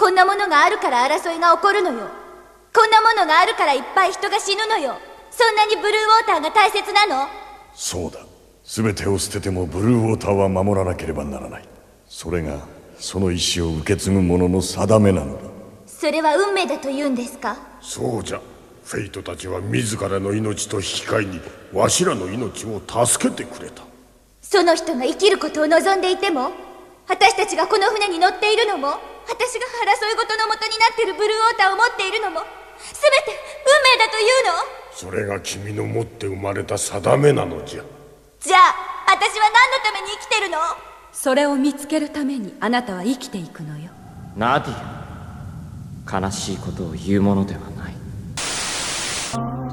こんなものがあるから争いが起こるのよ。こんなものがあるからいっぱい人が死ぬのよ。そんなにブルーウォーターが大切なの？そうだ。全てを捨ててもブルーウォーターは守らなければならない。それがその意志を受け継ぐ者の定めなのだ。それは運命だと言うんですか？そうじゃ。フェイトたちは自らの命と引き換えにわしらの命を助けてくれた。その人が生きることを望んでいても、私たちがこの船に乗っているのも、私が争い事の元になっているブルーウォーターを持っているのも、全て運命だというの？それが君の持って生まれた定めなのじゃ。じゃあ私は何のために生きてるの？それを見つけるためにあなたは生きていくのよ。ナディア、悲しいことを言うものではない。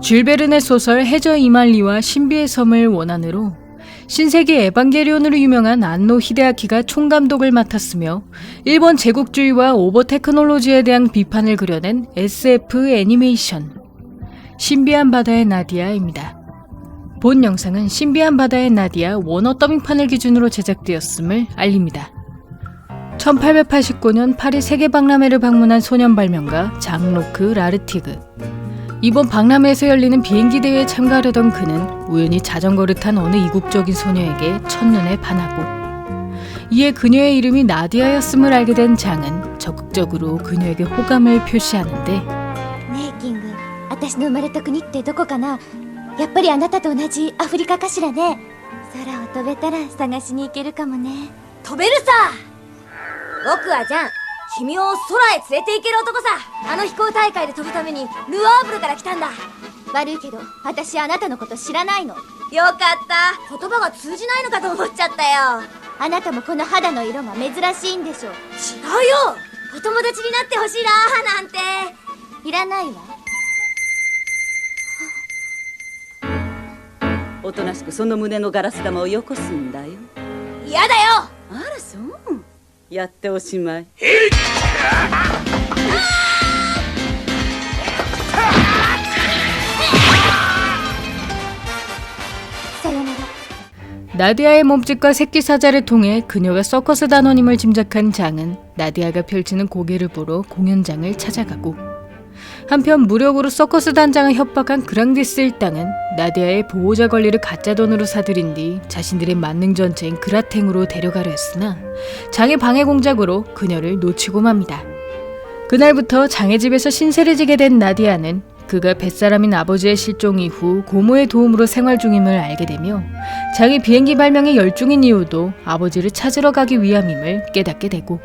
줄 베른의 소설 해저 이말리와 신비의 섬을 원안으로 신세기 에반게리온으로 유명한 안노 히데아키가 총감독을 맡았으며 일본 제국주의와 오버테크놀로지에 대한 비판을 그려낸 SF 애니메이션 신비한 바다의 나디아입니다. 본 영상은 신비한 바다의 나디아 원어 더빙판을 기준으로 제작되었음을 알립니다. 1889년 파리 세계박람회를 방문한 소년 발명가 장로크 라르티그. 이번 박람회에서 열리는 비행기 대회에 참가하려던 그는 우연히 자전거를 탄 어느 이국적인 소녀에게 첫눈에 반하고 이에 그녀의 이름이 나디아였음을 알게 된 장은 적극적으로 그녀에게 호감을 표시하는데 ねえキング、私の生まれた国ってどこかな？やっぱりあなたと同じアフリカかしらね。空を飛べたら探しに行けるかもね。飛べるさ！僕はジャン、君を空へ連れて行ける男さ。あの飛行大会で飛ぶためにルアーブルから来たんだ。悪いけど私あなたのこと知らないの。よかった、言葉が通じないのかと思っちゃったよ。あなたもこの肌の色が珍しいんでしょ。違うよ、お友達になってほしいななんて。いらないわ。おとなしくその胸のガラス玉をよこすんだよ。嫌だよ。あらそう。やっておしまい。さよなら。 나디아의 몸짓과 새끼 사자를 통해 그녀가 서커스 단원임을 짐작한 장은 나디아가 펼치는 고개를 보러 공연장을 찾아가고 한편 무력으로 서커스 단장을 협박한 그랑디스 일당은 나디아의 보호자 권리를 가짜 돈으로 사들인 뒤 자신들의 만능 전체인 그라탱으로 데려가려 했으나 장의 방해 공작으로 그녀를 놓치고 맙니다. 그날부터 장의 집에서 신세를 지게 된 나디아는 그가 뱃사람인 아버지의 실종 이후 고모의 도움으로 생활 중임을 알게 되며 장이 비행기 발명에 열중인 이유도 아버지를 찾으러 가기 위함임을 깨닫게 되고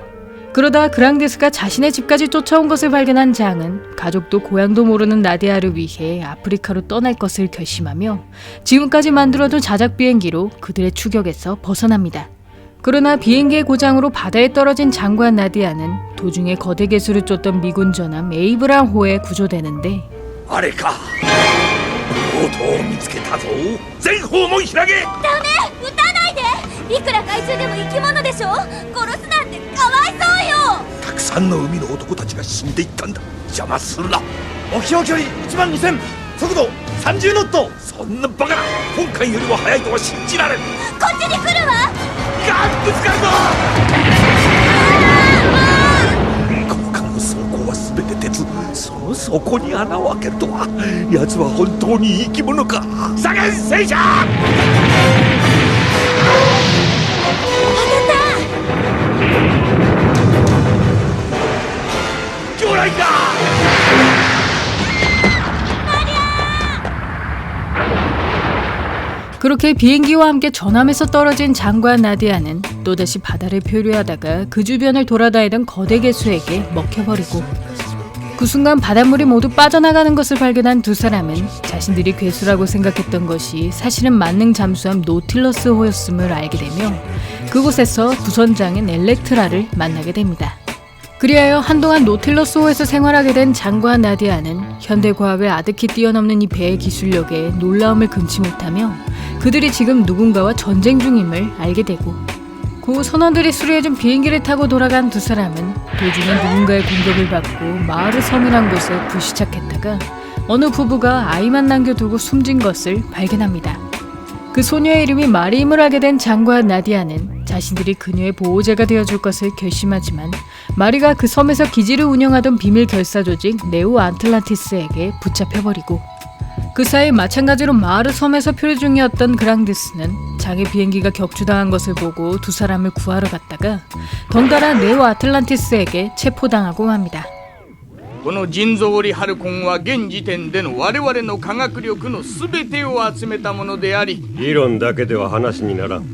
그러다 그랑디스가 자신의 집까지 쫓아온 것을 발견한 장은 가족도 고향도 모르는 나디아를 위해 아프리카로 떠날 것을 결심하며 지금까지 만들어둔 자작 비행기로 그들의 추격에서 벗어납니다. 그러나 비행기의 고장으로 바다에 떨어진 장과 나디아는 도중에 거대 개수를 쫓던 미군 전함 에이브람호에 구조되는데 あれか。ボートを見つけたぞ。全方門開げ。ダメ、撃たないで。いくら害虫でも生き物でしょ。殺すなんてかわいそうよ。たくさんの海の男たちが死んでいったんだ。邪魔するな。目標距離12000、速度30ノット。そんなバカな。今回よりも速いとは信じられん。こっちに来るわ。ガンぶつかるぞ。この間の装甲は全て鉄。その底に穴を開けるとは。奴は本当に生き物か。左舷戦車。魚雷だ。 그렇게 비행기와 함께 전함에서 떨어진 장과 나디아는 또다시 바다를 표류하다가 그 주변을 돌아다니던 거대 개수에게 먹혀버리고 그 순간 바닷물이 모두 빠져나가는 것을 발견한 두 사람은 자신들이 괴수라고 생각했던 것이 사실은 만능 잠수함 노틸러스호였음을 알게 되며 그곳에서 부선장인 엘렉트라를 만나게 됩니다. 그리하여 한동안 노틸러스호에서 생활하게 된 장과 나디아는 현대과학을 아득히 뛰어넘는 이 배의 기술력에 놀라움을 금치 못하며 그들이 지금 누군가와 전쟁 중임을 알게 되고 그 선원들이 수리해준 비행기를 타고 돌아간 두 사람은 도중에 누군가의 공격을 받고 마을의 섬이란 곳에 불시착했다가 어느 부부가 아이만 남겨두고 숨진 것을 발견합니다. 그 소녀의 이름이 마리임을 알게 된 장과 나디아는 자신들이 그녀의 보호자가 되어줄 것을 결심하지만 마리가 그 섬에서 기지를 운영하던 비밀 결사 조직 네오 아틀란티스에게 붙잡혀버리고, 그 사이 마찬가지로 마르 섬에서 표류 중이었던 그랑디스는 자기 비행기가 격추당한 것을 보고 두 사람을 구하러 갔다가 덩달아 네오 아틀란티스에게 체포당하고 맙니다. この人造織ハルコンは現時点での我々の科学力の全てを集めたものであり、理論だけでは話にならん。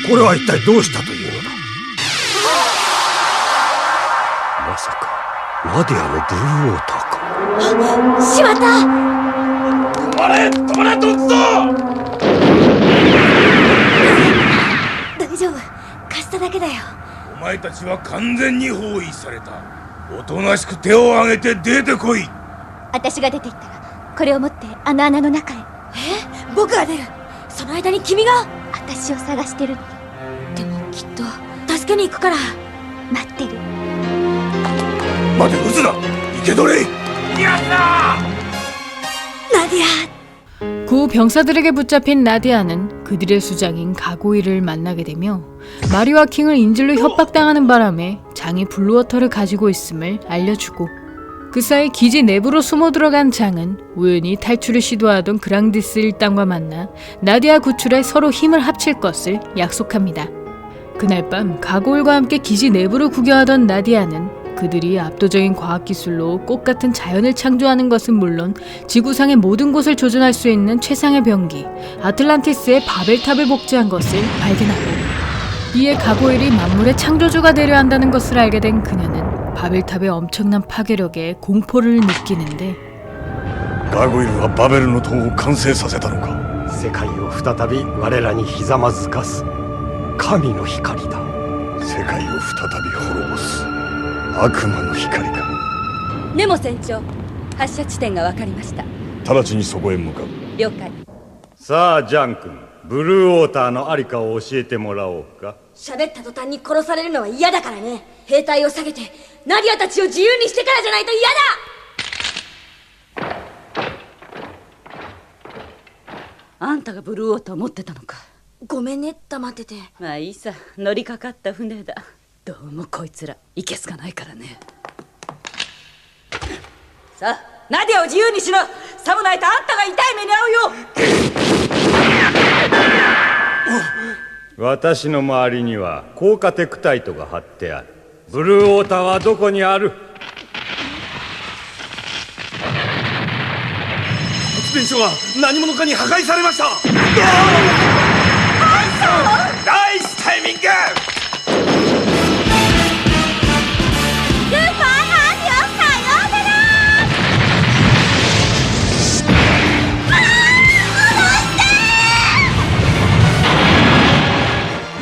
これは一体どうしたというのだ。まさかナディアのブルーウォーターか。しまった。止まれ止まれどっぞ。大丈夫、貸しただけだよ。お前たちは完全に包囲された。おとなしく手を挙げて出てこい。私が出て行ったらこれを持ってあの穴の中へ。僕が出る。その間に君が。私を探してるのよ。でもきっと助けに行くから待ってる。待て、撃つな。生け捕れ。나디아. 구 병사들에게 붙잡힌 나디아는 그들의 수장인 가고이를 만나게 되며 마리와 킹을 인질로 협박당하는 바람에 장이 블루워터를 가지고 있음을 알려주고, 그 사이 기지 내부로 숨어 들어간 장은 우연히 탈출을 시도하던 그랑디스 일당과 만나 나디아 구출에 서로 힘을 합칠 것을 약속합니다. 그날 밤 가고일과 함께 기지 내부를 구경하던 나디아는 그들이 압도적인 과학기술로 꽃같은 자연을 창조하는 것은 물론 지구상의 모든 곳을 조준할 수 있는 최상의 병기 아틀란티스의 바벨탑을 복제한 것을 발견하고, 이에 가고일이 만물의 창조주가 되려 한다는 것을 알게 된 그녀는 바벨탑의 엄청난 파괴력에 공포를 느끼는데, ガゴイルはバベルの塔を完成させたのか。世界を再び我らにひざまずかす神の光だ。世界を再び滅ぼす悪魔の光か。ネモ船長、発射地点が分かりました。直ちにそこへ向かう。了解。さあジャン君、ブルーウォーターのありかを教えてもらおうか。喋った途端に殺されるのは嫌だからね。兵隊を下げてナディアたちを自由にしてからじゃないと嫌だ。あんたがブルーウォーターを持ってたのか。ごめんね、黙ってて。まあいいさ、乗りかかった船だ。どうもこいつらいけすかないからね。さあナディアを自由にしろ。さもないとあんたが痛い目に遭うよ。私の周りには高カテクタイトが張ってある。ブルーウォーターはどこにある？発電所が何者かに破壊されました。ナイスタイミング。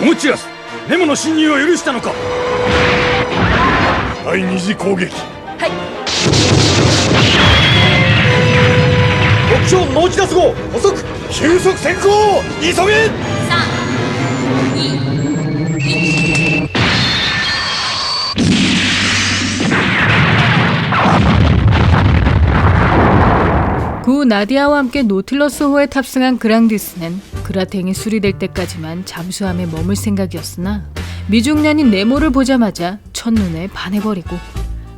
モチラス、ネモの侵入を許したのか。第二次攻撃。はい。目標モチラス号補足、急速先行急げ。구 나디아와 함께 노틸러스호에 탑승한 그랑디스는 그라탱이 수리될 때까지만 잠수함에 머물 생각이었으나 미중년인 네모를 보자마자 첫눈에 반해버리고,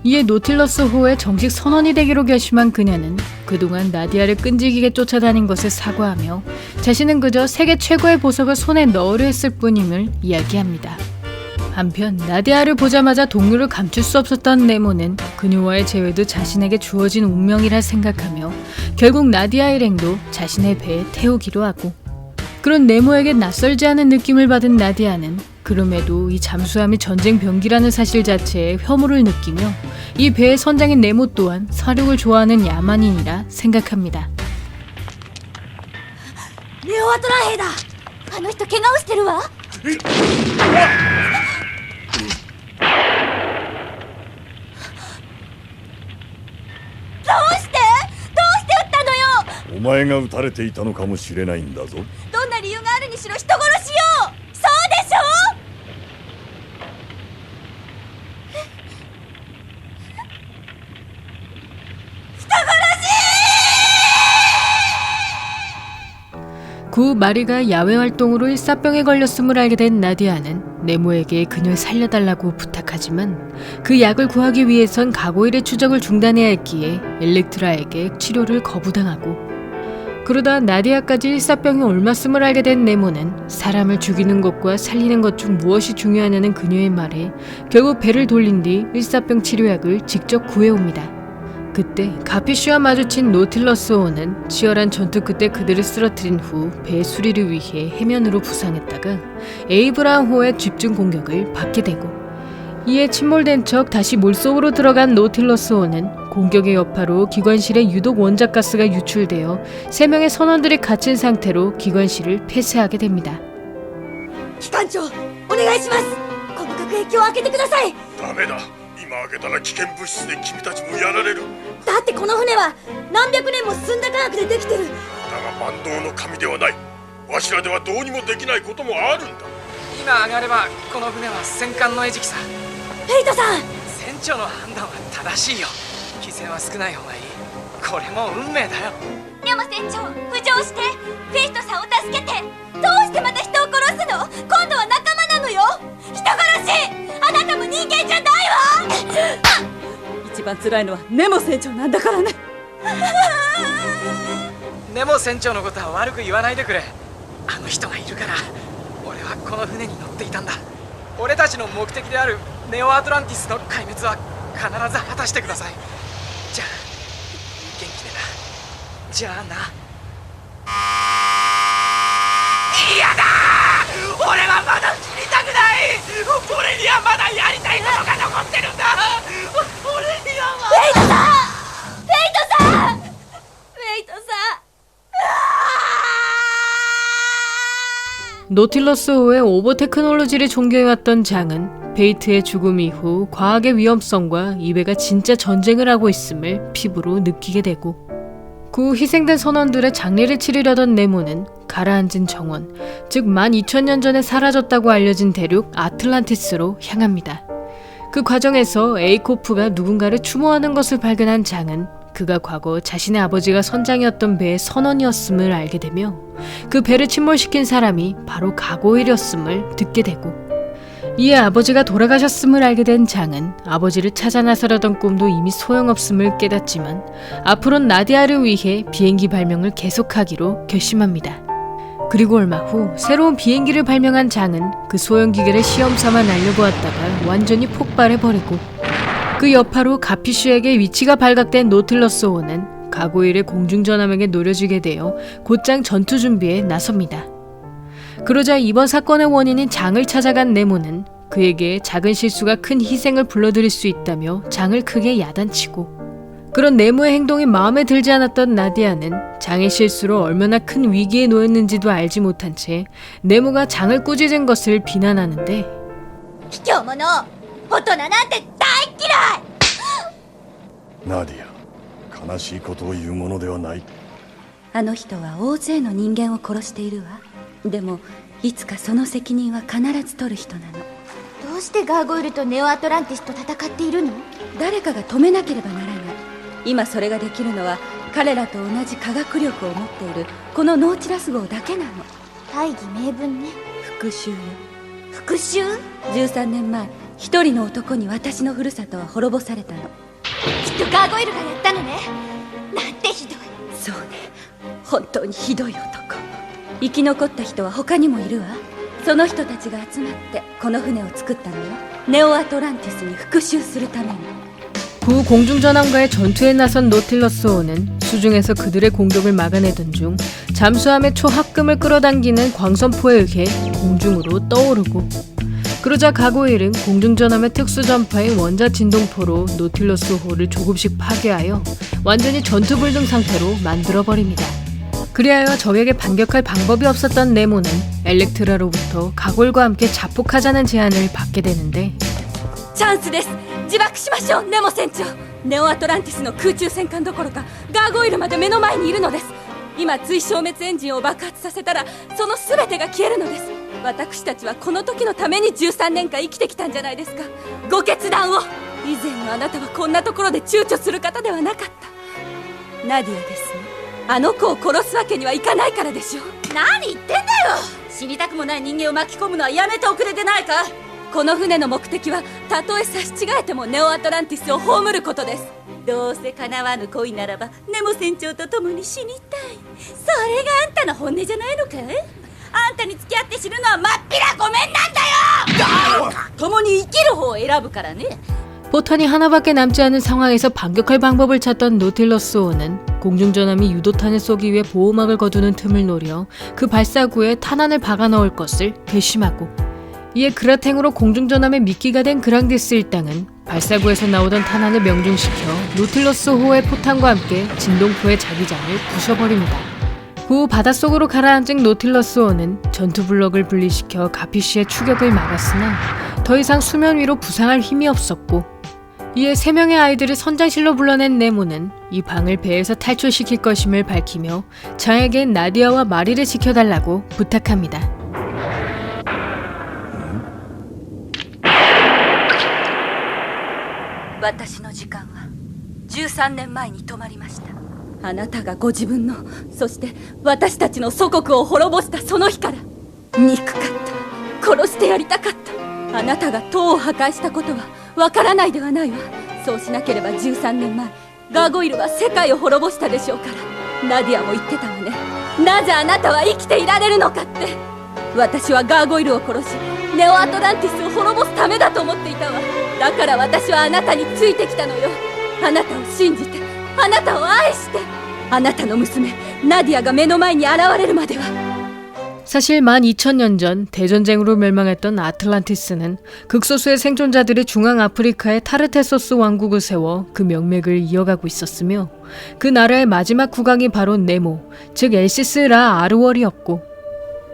이에 노틸러스호에 정식 선원이 되기로 결심한 그녀는 그동안 나디아를 끈질기게 쫓아다닌 것을 사과하며 자신은 그저 세계 최고의 보석을 손에 넣으려 했을 뿐임을 이야기합니다. 한편 나디아를 보자마자 동료를 감출 수 없었던 네모는 그녀와의 재회도 자신에게 주어진 운명이라 생각하며 결국 나디아 일행도 자신의 배에 태우기로 하고, 그런 네모에게 낯설지 않은 느낌을 받은 나디아는 그럼에도 이 잠수함이 전쟁 병기라는 사실 자체에 혐오를 느끼며 이 배의 선장인 네모 또한 사륙을 좋아하는 야만인이라 생각합니다. ネオアトラ兵だ。あの人怪我をしてるわ。お前が撃たれていたのかもしれないんだぞ。どんな理由があるにしろ人殺しよ。そうでしょ。구 마리가 야외 활동으로 일사병에 걸렸음을 알게 된 나디아는 네모에게 그녀를 살려달라고 부탁하지만 그 약을 구하기 위해선 가고일의 추적을 중단해야 했기에 엘렉트라에게 치료를 거부당하고, 그러다 나디아까지 일사병이 옮았음을 알게 된 네모는 사람을 죽이는 것과 살리는 것 중 무엇이 중요하냐는 그녀의 말에 결국 배를 돌린 뒤 일사병 치료약을 직접 구해옵니다. 그때 가피쉬와 마주친 노틸러스호는 치열한 전투 끝에 그들을 쓰러뜨린 후 배 수리를 위해 해면으로 부상했다가 에이브라함호의 집중 공격을 받게 되고, 이에 침몰된 척 다시 물속으로 들어간 노틸러스호는 공격의 여파로 기관실에 유독 원자가스가 유출되어 3명의 선원들이 갇힌 상태로 기관실을 폐쇄하게 됩니다. 機関長お願いします。この隔壁を開けてください。ダメだ。今開けたら危険物質で君たちもやられる。だってこの船は何百年も進んだ科学でできてる。だが万能の神ではない。わしらではどうにもできないこともあるんだ。今上がればこの船は戦艦の餌食さ。フェイトさん、船長の判断は正しいよ。犠牲は少ない方がいい。これも運命だよ。ネモ船長、浮上してフェイトさんを助けて。どうしてまた人を殺すの？今度は仲間なのよ。人殺し、あなたも人間じゃないわ。一番辛いのはネモ船長なんだからね。ネモ船長のことは悪く言わないでくれ。あの人がいるから俺はこの船に乗っていたんだ。俺たちの目的であるネオアトランティスの壊滅は必ず果たしてください。じゃあ元気でな。じゃあな。嫌だー、俺はまだ死にたくない。俺にはまだやりたいことが残ってるんだ。俺にはまだ。フェイトさん、フェイトさん、フェイトさん。 노틸러스호의 오버테크놀로지를 존경해왔던 장은 베이트의 죽음 이후 과학의 위험성과 이 배가 진짜 전쟁을 하고 있음을 피부로 느끼게 되고, 그 후 희생된 선원들의 장례를 치르려던 네모는 가라앉은 정원, 즉 12,000년 전에 사라졌다고 알려진 대륙 아틀란티스로 향합니다. 그 과정에서 에이코프가 누군가를 추모하는 것을 발견한 장은 그가 과거 자신의 아버지가 선장이었던 배의 선원이었음을 알게 되며 그 배를 침몰시킨 사람이 바로 가고일이었음을 듣게 되고, 이에 아버지가 돌아가셨음을 알게 된 장은 아버지를 찾아 나서려던 꿈도 이미 소용없음을 깨닫지만 앞으로는 나디아를 위해 비행기 발명을 계속하기로 결심합니다. 그리고 얼마 후 새로운 비행기를 발명한 장은 그 소형기계를 시험삼아 날려보았다가 완전히 폭발해버리고, 그 여파로 가피쉬에게 위치가 발각된 노틸러스호는 가고일의 공중전함에게 노려지게 되어 곧장 전투 준비에 나섭니다. 그러자 이번 사건의 원인인 장을 찾아간 네모는 그에게 작은 실수가 큰 희생을 불러들일 수 있다며 장을 크게 야단치고, 그런 네모의 행동이 마음에 들지 않았던 나디아는 장의 실수로 얼마나 큰 위기에 놓였는지도 알지 못한 채 네모가 장을 꾸짖은 것을 비난하는데, 卑怯者、大人なんて大嫌い。ナディア、悲しいことを言うものではない。あの人は大勢の人間を殺しているわ。でもいつかその責任は必ず取る人なの。どうしてガーゴイルとネオアトランティスと戦っているの？誰かが止めなければならない。今それができるのは彼らと同じ科学力を持っているこのノーチラス号だけなの。大義名分ね。復讐よ。復讐？13年前一人の男に私のふるさとは滅ぼされたの。きっとガーゴイルがやったのね。なんてひどい。そうね、本当にひどい男。生き残った人は他にもいるわ。その人たちが集まってこの船を作ったのよ。ネオアトランティスに復讐するために。 그 공중전함과의 전투에 나선 노틸러스호는 수중에서 그들의 공격을 막아내던 중 잠수함의 초합금을 끌어당기는 광선포에 의해 공중으로 떠오르고, 그러자 가고일은 공중전함의 특수전파인 원자진동포로 노틸러스호를 조금씩 파괴하여 완전히 전투불능 상태로 만들어버립니다. 그리하여 적에게 반격할 방법이 없었던 네모는 엘렉트라로부터 가골과 함께 자폭하자는 제안을 받게 되는데, チャンスです。自爆しましょう、ネモ船長。ネオアトランティスの空中戦艦どころかガーゴイルまで目の前にいるのです。今追消滅エンジンを爆発させたらその全てが消えるのです。私たちはこの時のために13年間生きてきたんじゃないですか。ご決断を。以前のあなたはこんなところで躊躇する方ではなかった。ナディアですね。あの子を殺すわけにはいかないからでしょう。何言ってんだよ。死にたくもない人間を巻き込むのはやめておくれでないか。この船の目的はたとえ差し違えてもネオアトランティスを葬ることです。どうせ叶わぬ恋ならばネモ船長と共に死にたい。それがあんたの本音じゃないのかい。あんたに付き合って死ぬのはまっぴらごめんなんだよ。共に生きる方を選ぶからね。 포탄이 하나밖에 남지 않은 상황에서 반격할 방법을 찾던 노틸러스-호는 공중전함이 유도탄을 쏘기 위해 보호막을 거두는 틈을 노려 그 발사구에 탄환을 박아 넣을 것을 괘씸하고, 이에 그라탱으로 공중전함의 미끼가 된 그랑디스 일당은 발사구에서 나오던 탄환을 명중시켜 노틸러스-호의 포탄과 함께 진동포의 자기장을 부셔버립니다. 후 바닷속으로 가라앉은 노틸러스-호는 전투 블럭을 분리시켜 가피쉬의 추격을 막았으나 더 이상 수면 위로 부상할 힘이 없었고, 이에 3명의 아이들을 선장실로 불러낸 네모는 이 방을 배에서 탈출시킬 것임을 밝히며 장에게 나디아와 마리를 지켜달라고 부탁합니다.私の時間は13年前に止まりました。あなたがご自分の、そして私たちの祖国を滅ぼしたその日から憎かった、殺してやりたかった。あなたが塔を破壊したことはわからないではないわ。そうしなければ13年前ガーゴイルは世界を滅ぼしたでしょうから。ナディアも言ってたわね。なぜあなたは生きていられるのかって。私はガーゴイルを殺しネオアトランティスを滅ぼすためだと思っていたわ。だから私はあなたについてきたのよ。あなたを信じて、あなたを愛して、あなたの娘ナディアが目の前に現れるまでは。 사실 12,000년 전 대전쟁으로 멸망했던 아틀란티스는 극소수의 생존자들이 중앙아프리카에 타르테소스 왕국을 세워 그 명맥을 이어가고 있었으며, 그 나라의 마지막 국왕이 바로 네모, 즉 엘시스 라 아르월이었고,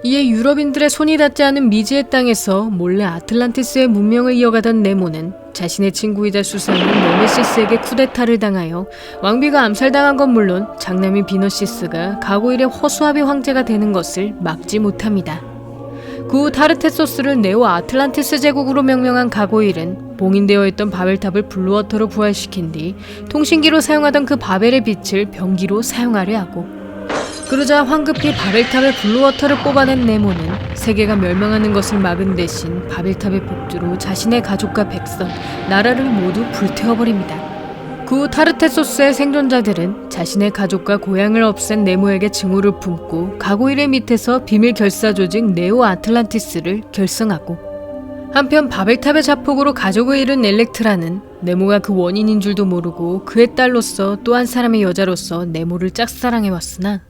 이에 유럽인들의 손이 닿지 않은 미지의 땅에서 몰래 아틀란티스의 문명을 이어가던 네모는 자신의 친구이자 수사인 네메시스에게 쿠데타를 당하여 왕비가 암살당한 건 물론 장남인 비너시스가 가고일의 허수아비 황제가 되는 것을 막지 못합니다. 그 후 타르테소스를 네오 아틀란티스 제국으로 명명한 가고일은 봉인되어 있던 바벨탑을 블루워터로 부활시킨 뒤 통신기로 사용하던 그 바벨의 빛을 병기로 사용하려 하고, 그러자 황급히 바벨탑의 블루워터를 뽑아낸 네모는 세계가 멸망하는 것을 막은 대신 바벨탑의 폭주로 자신의 가족과 백성, 나라를 모두 불태워버립니다. 그 후 타르테소스의 생존자들은 자신의 가족과 고향을 없앤 네모에게 증오를 품고 가고일의 밑에서 비밀 결사 조직 네오 아틀란티스를 결성하고, 한편 바벨탑의 자폭으로 가족을 잃은 엘렉트라는 네모가 그 원인인 줄도 모르고 그의 딸로서 또 한 사람의 여자로서 네모를 짝사랑해왔으나,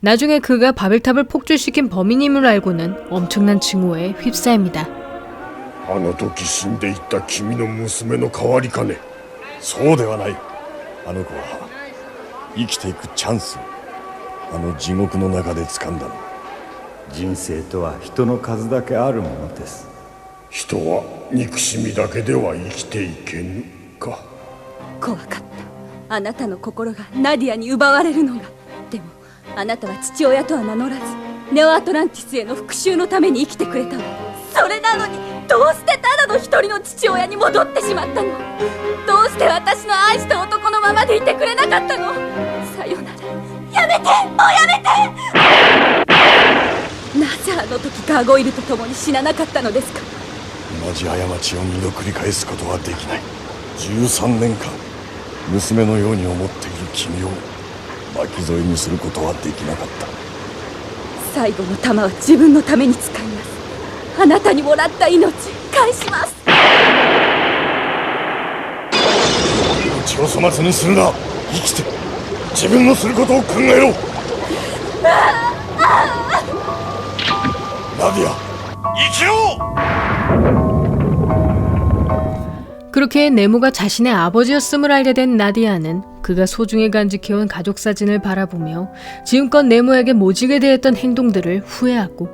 나중에 그가 바벨탑을 폭주시킨 범인임을 알고는 엄청난 증오에 휩싸입니다. あの時死んでいった君の娘の代わりかね。そうではない。あの子は生きていくチャンスをあの地獄の中で掴んだの。人生とは人の数だけあるものです。人は憎しみだけでは生きていけぬか。怖かった。あなたの心がナディアに奪われるのが。でもあなたは父親とは名乗らずネオアトランティスへの復讐のために生きてくれたわ。それなのにどうしてただの一人の父親に戻ってしまったの。どうして私の愛した男のままでいてくれなかったの。さよなら。やめて、もうやめて。なぜあの時ガーゴイルと共に死ななかったのですか。同じ過ちを2度繰り返すことはできない。13年間娘のように思っている君を巻き添えにすることはできなかった。最後の弾は自分のために使います。あなたにもらった命返します。命を粗末にするな。生きて自分のすることを考えろ。ナディア、生きろ。 그렇게 네모가 자신의 아버지였음을 알게 된 나디아는 그가 소중히 간직해온 가족 사진을 바라보며 지금껏 네모에게 모지게 대했던 행동들을 후회하고,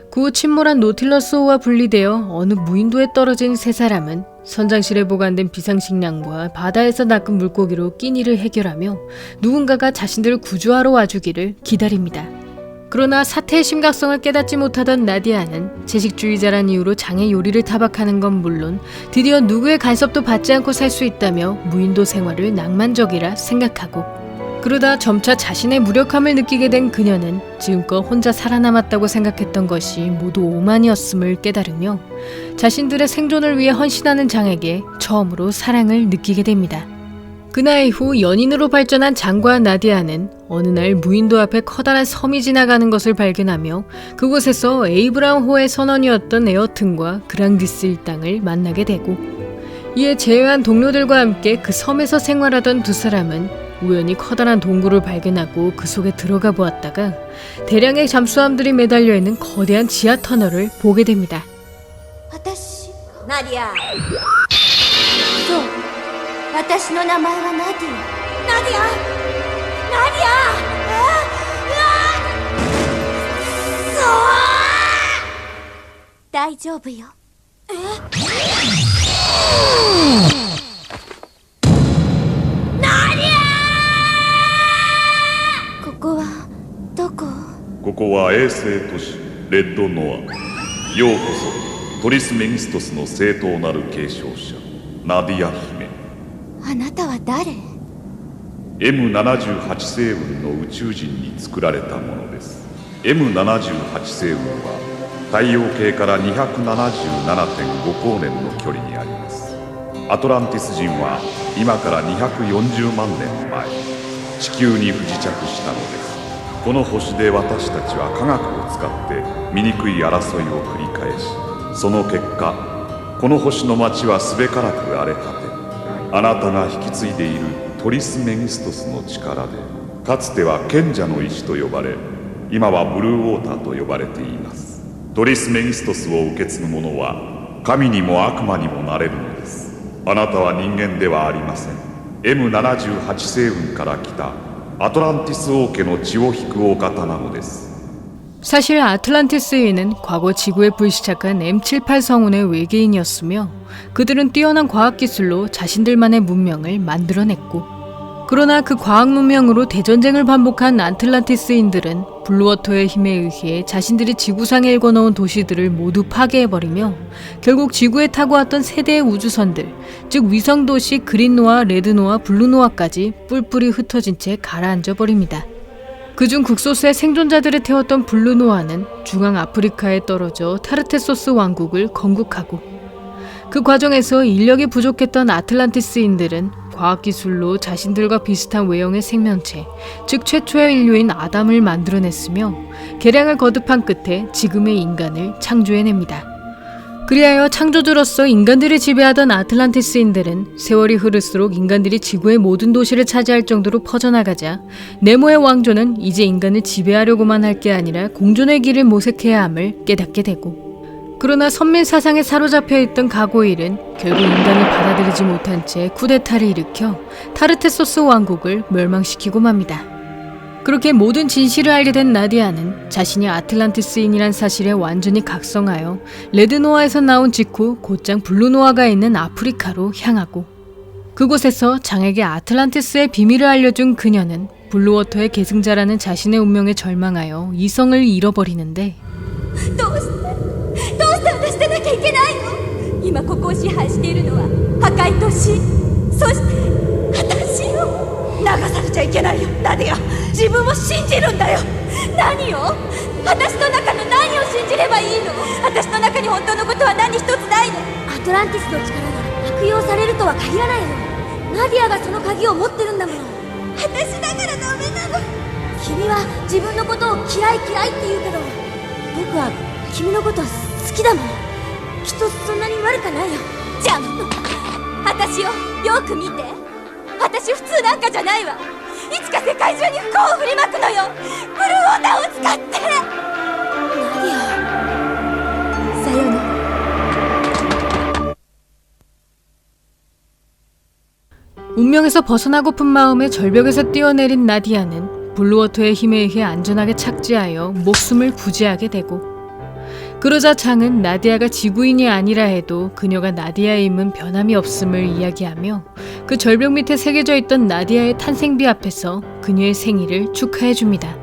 그 후 침몰한 노틸러스호와 분리되어 어느 무인도에 떨어진 세 사람은 선장실에 보관된 비상식량과 바다에서 낚은 물고기로 끼니를 해결하며 누군가가 자신들을 구조하러 와주기를 기다립니다. 그러나 사태의 심각성을 깨닫지 못하던 나디아는 채식주의자란 이유로 장의 요리를 타박하는 건 물론 드디어 누구의 간섭도 받지 않고 살 수 있다며 무인도 생활을 낭만적이라 생각하고, 그러다 점차 자신의 무력함을 느끼게 된 그녀는 지금껏 혼자 살아남았다고 생각했던 것이 모두 오만이었음을 깨달으며 자신들의 생존을 위해 헌신하는 장에게 처음으로 사랑을 느끼게 됩니다. 그날 이후 연인으로 발전한 장과 나디아는 어느 날 무인도 앞에 커다란 섬이 지나가는 것을 발견하며 그곳에서 에이브람 호의 선원이었던 에어튼과 그랑디스 일당을 만나게 되고, 이에 제외한 동료들과 함께 그 섬에서 생활하던 두 사람은 우연히 커다란 동굴을 발견하고 그 속에 들어가 보았다가 대량의 잠수함들이 매달려 있는 거대한 지하 터널을 보게 됩니다. 私ナディア。そう、私の名前はナディア。ナディア、ナディア。大丈夫よ。ここはどこ？ここは衛星都市レッドノア。ようこそトリスメギストスの正当なる継承者ナディア姫。あなたは誰？ M78 星雲の宇宙人に作られたものです。 M78 星雲は太陽系から 277.5 光年の距離にあります。アトランティス人は今から240万年前地球に不時着したのです。この星で私たちは科学を使って醜い争いを繰り返し、その結果この星の町はすべからく荒れ果て、あなたが引き継いでいるトリスメギストスの力でかつては賢者の石と呼ばれ、今はブルーウォーターと呼ばれています。トリスメギストスを受け継ぐ者は神にも悪魔にもなれるのです。あなたは人間ではありません。 M78 星雲から来たアトランティス王家の血を引くお方なのです。 사실 아틀란티스인은 과거 지구에 불시착한 M78 성운의 외계인이었으며 그들은 뛰어난 과학기술로 자신들만의 문명을 만들어냈고, 그러나 그 과학 문명으로 대전쟁을 반복한 아틀란티스인들은 블루워터의 힘에 의해 자신들이 지구상에 일궈놓은 도시들을 모두 파괴해버리며 결국 지구에 타고 왔던 세대의 우주선들, 즉 위성도시 그린노아, 레드노아, 블루노아까지 뿔뿔이 흩어진 채 가라앉아버립니다. 그중 극소수의 생존자들을 태웠던 블루노아는 중앙 아프리카에 떨어져 타르테소스 왕국을 건국하고, 그 과정에서 인력이 부족했던 아틀란티스인들은 과학기술로 자신들과 비슷한 외형의 생명체, 즉 최초의 인류인 아담을 만들어냈으며 개량을 거듭한 끝에 지금의 인간을 창조해냅니다. 그리하여 창조주로서 인간들을 지배하던 아틀란티스인들은 세월이 흐를수록 인간들이 지구의 모든 도시를 차지할 정도로 퍼져나가자 네모의 왕조는 이제 인간을 지배하려고만 할 게 아니라 공존의 길을 모색해야 함을 깨닫게 되고, 그러나 선민 사상에 사로잡혀 있던 가고일은 결국 인간을 받아들이지 못한 채 쿠데타를 일으켜 타르테소스 왕국을 멸망시키고 맙니다. 그렇게 모든 진실을 알게 된 나디아는 자신이 아틀란티스인이란 사실에 완전히 각성하여 레드노아에서 나온 직후 곧장 블루노아가 있는 아프리카로 향하고, 그곳에서 장에게 아틀란티스의 비밀을 알려준 그녀는 블루워터의 계승자라는 자신의 운명에 절망하여 이성을 잃어버리는데, どうして私でなきゃいけないの？今ここを支配しているのは破壊都市、そして私よ。流されちゃいけないよナディア。自分を信じるんだよ。何を？私の中の何を信じればいいの？私の中に本当のことは何一つないの。アトランティスの力が悪用されるとは限らないの。ナディアがその鍵を持ってるんだもの。私だからダメなの。君は自分のことを嫌い嫌いって言うけど、僕は君のことは好きだもん。きっとそんなに悪かないよ。じゃあ私をよく見て。私普通なんかじゃないわ。いつか世界中に不幸を振りまくのよ。ブルーウォーターを使って。ナディア、さようなら。 운명에서 벗어나고픈 마음에 절벽에서 뛰어내린 나디아는 블루워터의 힘에 의해 안전하게 착지하여 목숨을 부지하게 되고, 그러자 장은 나디아가 지구인이 아니라 해도 그녀가 나디아의 힘은 변함이 없음을 이야기하며 그 절벽 밑에 새겨져 있던 나디아의 탄생비 앞에서 그녀의 생일을 축하해줍니다.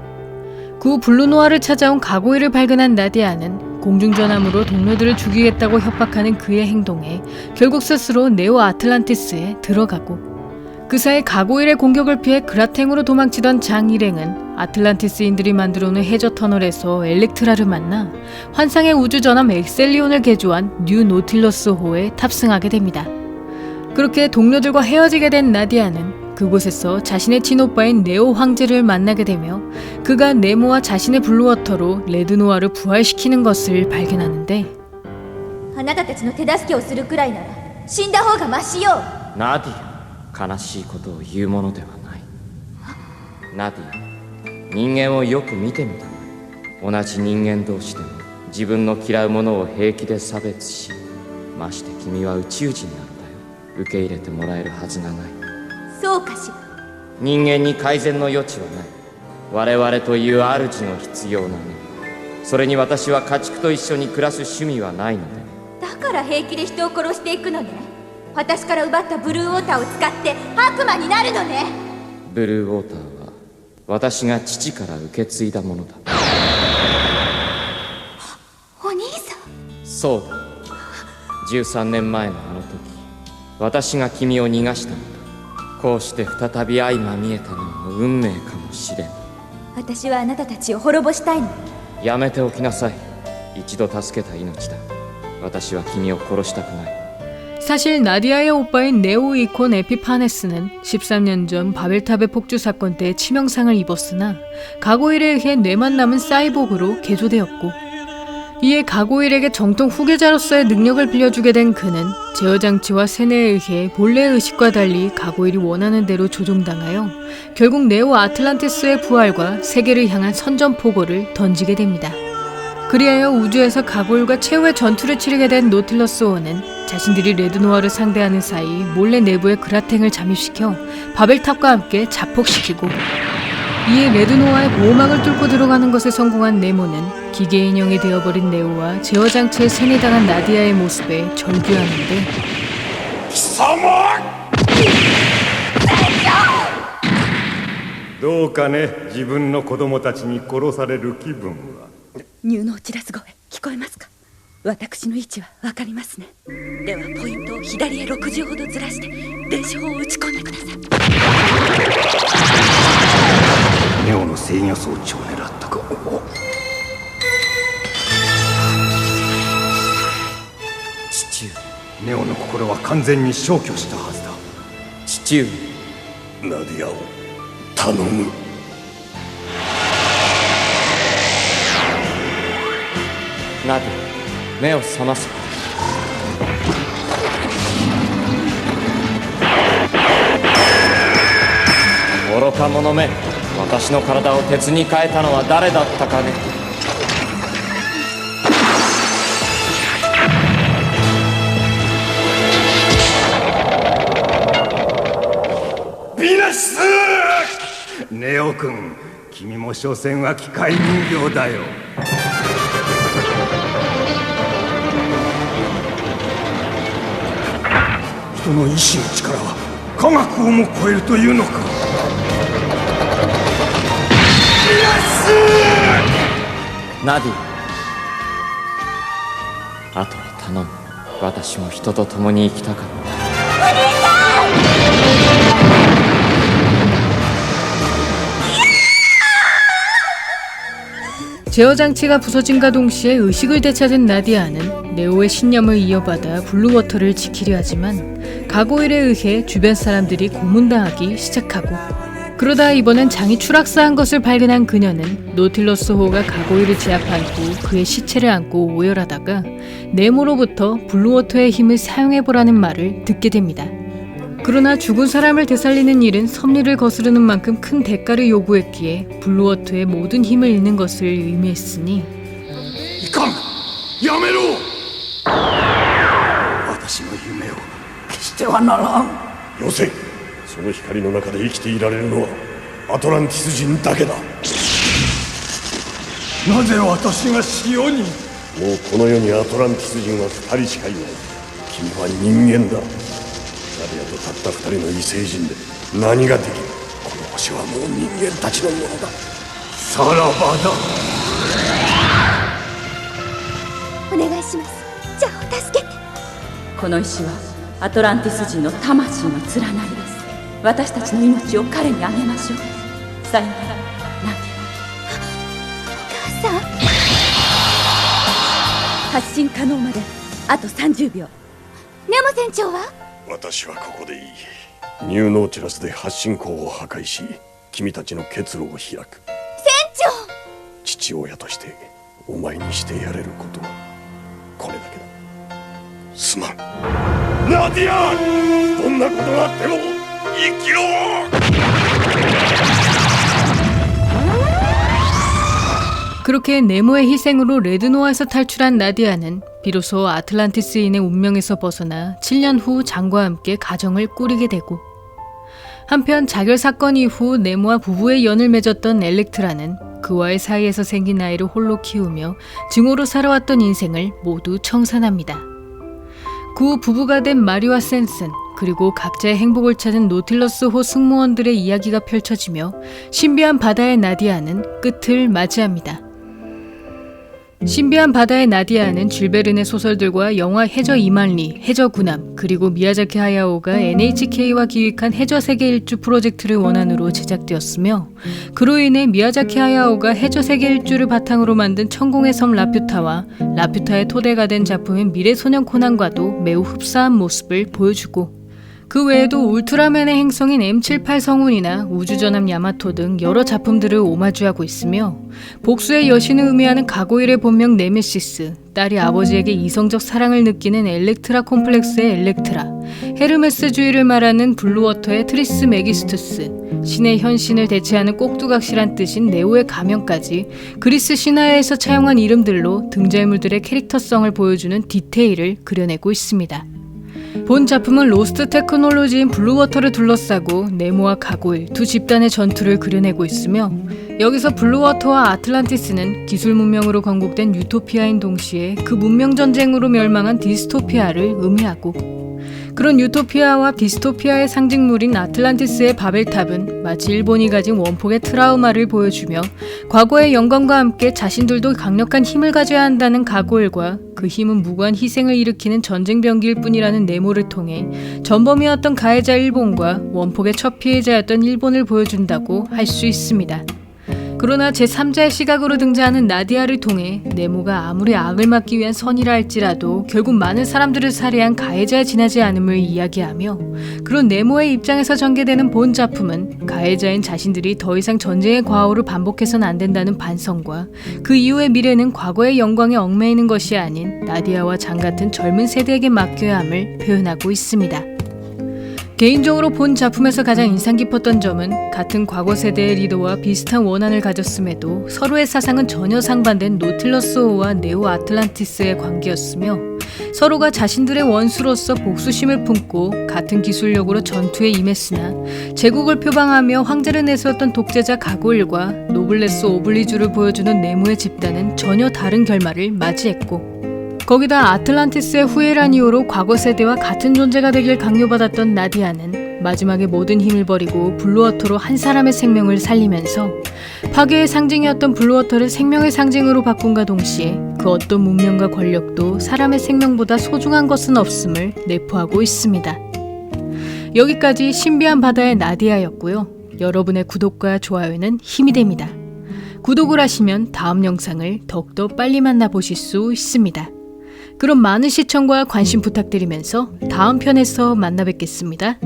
그 후 블루노아를 찾아온 가고이를 발견한 나디아는 공중전함으로 동료들을 죽이겠다고 협박하는 그의 행동에 결국 스스로 네오 아틀란티스에 들어가고, 그 사이 가고일의 공격을 피해 그라탱으로 도망치던 장 일행은 아틀란티스인들이 만들어놓은 해저 터널에서 엘렉트라를 만나 환상의 우주전함 엑셀리온을 개조한 뉴 노틸러스호에 탑승하게 됩니다. 그렇게 동료들과 헤어지게 된 나디아는 그곳에서 자신의 친오빠인 네오 황제를 만나게 되며 그가 네모와 자신의 블루워터로 레드노아를 부활시키는 것을 발견하는데 あなたたちの手助けをするくらいなら死んだ方がマシよ。ナディア、悲しいことを言うものではない。ナディア、人間をよく見てみたまえ。同じ人間同士でも自分の嫌うものを平気で差別し、まして君は宇宙人なんだよ。受け入れてもらえるはずがない。そうかしら。人間に改善の余地はない。我々という主の必要なね。それに私は家畜と一緒に暮らす趣味はないので。だから平気で人を殺していくのね。私から奪ったブルーウォーターを使って悪魔になるのね。ブルーウォーターは私が父から受け継いだものだ。お兄さん。そうだ。13年前のあの時、私が君を逃がしたのだ。こうして再び相まみえたのも運命かもしれん。私はあなたたちを滅ぼしたいの。やめておきなさい。一度助けた命だ。私は君を殺したくない。 사실 나디아의 오빠인 네오 이콘 에피파네스는 13년 전 바벨탑의 폭주 사건 때 치명상을 입었으나 가고일에 의해 뇌만 남은 사이보그로 개조되었고 이에 가고일에게 정통 후계자로서의 능력을 빌려주게 된 그는 제어장치와 세뇌에 의해 본래의 의식과 달리 가고일이 원하는 대로 조종당하여 결국 네오 아틀란티스의 부활과 세계를 향한 선전포고를 던지게 됩니다. 그리하여 우주에서 가고일과 최후의 전투를 치르게 된 노틸러스호는 자신들이 레드노아를 상대하는 사이 몰래 내부에 그라탱을 잠입시켜 바벨탑과 함께 자폭시키고 이에 레드노아의 보호막을 뚫고 들어가는 것에 성공한 네모는 기계 인형이 되어버린 네오와 제어장치에 세뇌당한 나디아의 모습에 절규하는데 貴様! どうかね、自分の子供たちに殺される気分は。入能チラス声聞こえますか？私の位置は分かりますね。ではポイントを左へ60ほどずらして電子砲を打ち込んでください。ネオの制御装置を狙ったか。父上、ネオの心は完全に消去したはずだ。父上、ナディアを頼む。ナディア、目を覚ませ。愚か者め、私の体を鉄に変えたのは誰だったかね。ビナス！ネオ君、君も所詮は機械人形だよ。人の意志の力は科学をも超えるというのか。ナディア、あとは頼む。私も人と共に生きたかった。お兄さん! 제어장치가 부서진과 동시에 의식을 되찾은 나디아는 네오의 신념을 이어받아 블루워터를 지키려 하지만 가고일에 의해 주변 사람들이 고문당하기 시작하고 그러다 이번엔 장이 추락사한 것을 발견한 그녀는 노틸러스호가 가고일을 제압한 후 그의 시체를 안고 오열하다가 네모로부터 블루워터의 힘을 사용해보라는 말을 듣게 됩니다. 그러나 죽은 사람을 되살리는 일은 섭리를 거스르는 만큼 큰 대가를 요구했기에 블루워터의 모든 힘을 잃는 것을 의미했으니 いかん！やめろ！私の夢を消してはならん。よせ！その光の中で生きていられるのはアトランティス人だけだ。なぜ私が塩に？もうこの世にアトランティス人は2人しかいない。君は人間だ。ナディアとたった2人の異星人で何ができる？この星はもう人間たちのものだ。さらばだ。お願いします。じゃあ助けて。この石はアトランティス人の魂の連なりです。私たちの命を彼にあげましょう。さよなら、ナディア。お母さん。発進可能まであと30秒。ネモ船長は？私はここでいい。ニューノーチュラスで発信口を破壊し、君たちの結露を開く。船長！父親としてお前にしてやれることはこれだけだ。すまん。ナディア！どんなことがあっても生きろ！그렇게 네모의 희생으로 레드노아에서 탈출한 나디아는 비로소 아틀란티스인의 운명에서 벗어나 7년 후 장과 함께 가정을 꾸리게 되고, 한편 자결 사건 이후 네모와 부부의 연을 맺었던 엘렉트라는 그와의 사이에서 생긴 아이를 홀로 키우며 증오로 살아왔던 인생을 모두 청산합니다. 그 후 부부가 된 마리와 샌슨, 그리고 각자의 행복을 찾은 노틸러스호 승무원들의 이야기가 펼쳐지며 신비한 바다의 나디아는 끝을 맞이합니다. 신비한 바다의 나디아는 줄 베른의 소설들과 영화 해저 이만리, 해저 군함, 그리고 미야자키 하야오가 NHK와 기획한 해저 세계 일주 프로젝트를 원안으로 제작되었으며, 그로 인해 미야자키 하야오가 해저 세계 일주를 바탕으로 만든 천공의 섬 라퓨타와 라퓨타의 토대가 된 작품인 미래소년 코난과도 매우 흡사한 모습을 보여주고, 그 외에도 울트라맨의 행성인 M78 성운이나 우주전함 야마토 등 여러 작품들을 오마주하고 있으며, 복수의 여신을 의미하는 가고일의 본명 네메시스, 딸이 아버지에게 이성적 사랑을 느끼는 엘렉트라 콤플렉스의 엘렉트라, 헤르메스주의를 말하는 블루워터의 트리스 메기스투스, 신의 현신을 대체하는 꼭두각시란 뜻인 네오의 가면까지 그리스 신화에서 차용한 이름들로 등장인물들의 캐릭터성을 보여주는 디테일을 그려내고 있습니다. 본 작품은 로스트 테크놀로지인 블루워터를 둘러싸고 네모와 가고일 두 집단의 전투를 그려내고 있으며, 여기서 블루워터와 아틀란티스는 기술 문명으로 건국된 유토피아인 동시에 그 문명 전쟁으로 멸망한 디스토피아를 의미하고, 그런 유토피아와 디스토피아의 상징물인 아틀란티스의 바벨탑은 마치 일본이 가진 원폭의 트라우마를 보여주며, 과거의 영광과 함께 자신들도 강력한 힘을 가져야 한다는 가고일과 그 힘은 무고한 희생을 일으키는 전쟁 병기일 뿐이라는 네모를 통해 전범이었던 가해자 일본과 원폭의 첫 피해자였던 일본을 보여준다고 할 수 있습니다. 그러나 제3자의 시각으로 등장하는 나디아를 통해 네모가 아무리 악을 막기 위한 선이라 할지라도 결국 많은 사람들을 살해한 가해자에 지나지 않음을 이야기하며, 그런 네모의 입장에서 전개되는 본 작품은 가해자인 자신들이 더 이상 전쟁의 과오를 반복해서는 안 된다는 반성과 그 이후의 미래는 과거의 영광에 얽매이는 것이 아닌 나디아와 장 같은 젊은 세대에게 맡겨야 함을 표현하고 있습니다. 개인적으로 본 작품에서 가장 인상 깊었던 점은 같은 과거 세대의 리더와 비슷한 원한을 가졌음에도 서로의 사상은 전혀 상반된 노틸러스호와 네오 아틀란티스의 관계였으며, 서로가 자신들의 원수로서 복수심을 품고 같은 기술력으로 전투에 임했으나 제국을 표방하며 황제를 내세웠던 독재자 가고일과 노블레스 오블리주를 보여주는 네모의 집단은 전혀 다른 결말을 맞이했고, 거기다 아틀란티스의 후예란 이유로 과거 세대와 같은 존재가 되길 강요받았던 나디아는 마지막에 모든 힘을 버리고 블루워터로 한 사람의 생명을 살리면서 파괴의 상징이었던 블루워터를 생명의 상징으로 바꾼과 동시에 그 어떤 문명과 권력도 사람의 생명보다 소중한 것은 없음을 내포하고 있습니다. 여기까지 신비한 바다의 나디아였고요. 여러분의 구독과 좋아요는 힘이 됩니다. 구독을 하시면 다음 영상을 더욱더 빨리 만나보실 수 있습니다. 그럼 많은 시청과 관심 부탁드리면서 다음 편에서 만나 뵙겠습니다.